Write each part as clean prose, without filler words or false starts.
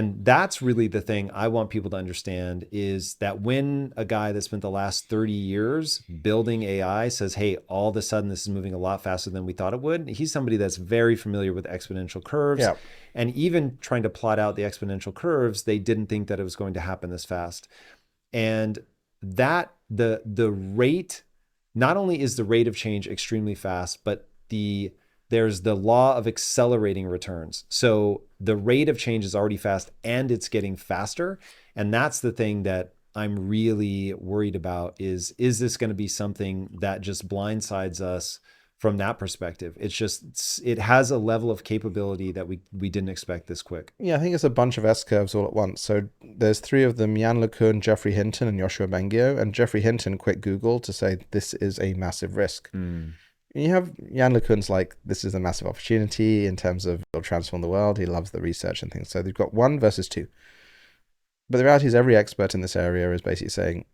And that's really the thing I want people to understand is that when a guy that spent the last 30 years building AI says, hey, all of a sudden this is moving a lot faster than we thought it would, he's somebody that's very familiar with exponential curves. Yeah. And even trying to plot out the exponential curves, they didn't think that it was going to happen this fast. And that the rate, not only is the rate of change extremely fast, but there's the law of accelerating returns. So the rate of change is already fast and it's getting faster. And that's the thing that I'm really worried about is this going to be something that just blindsides us from that perspective? It has a level of capability that we didn't expect this quick. Yeah, I think it's a bunch of S-curves all at once. So there's three of them, Yann, LeCun, Geoffrey Hinton, and Yoshua Bengio. And Geoffrey Hinton quit Google to say this is a massive risk. And you have Yann LeCun's like, this is a massive opportunity in terms of it'll transform the world. He loves the research and things. So they've got 1 versus 2. But the reality is every expert in this area is basically saying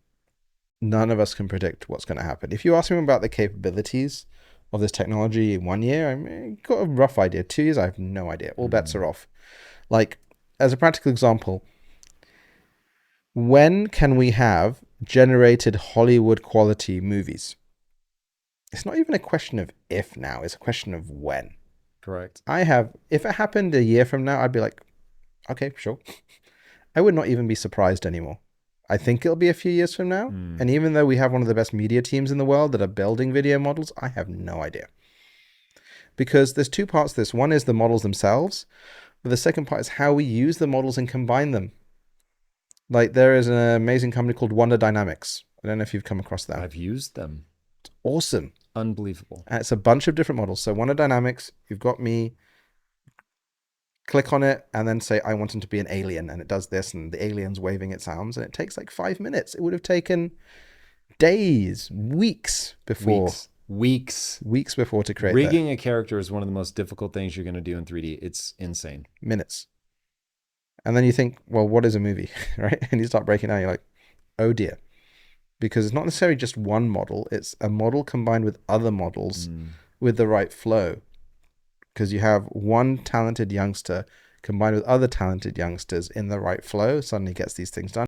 none of us can predict what's going to happen. If you ask me about the capabilities of this technology in 1 year, I've got a rough idea. 2 years, I have no idea. All bets are off. Like, as a practical example, when can we have generated Hollywood quality movies? It's not even a question of if now, it's a question of when. Correct. If it happened a year from now, I'd be like, okay, sure. I would not even be surprised anymore. I think it'll be a few years from now. And even though we have one of the best media teams in the world that are building video models, I have no idea. Because there's 2 parts to this. One is the models themselves, but the second part is how we use the models and combine them. Like there is an amazing company called Wonder Dynamics. I don't know if you've come across that. I've used them. It's awesome. Unbelievable. And it's a bunch of different models. So Wonder Dynamics, you've got me, click on it and then say, I want him to be an alien. And it does this and the alien's waving its arms and it takes like 5 minutes. It would have taken days, weeks before. Weeks before to create rigging a character is one of the most difficult things you're going to do in 3D. It's insane. Minutes. And then you think, well, what is a movie, right? And you start breaking down, you're like, oh dear. Because it's not necessarily just one model. It's a model combined with other models with the right flow. Because you have one talented youngster combined with other talented youngsters in the right flow, suddenly gets these things done.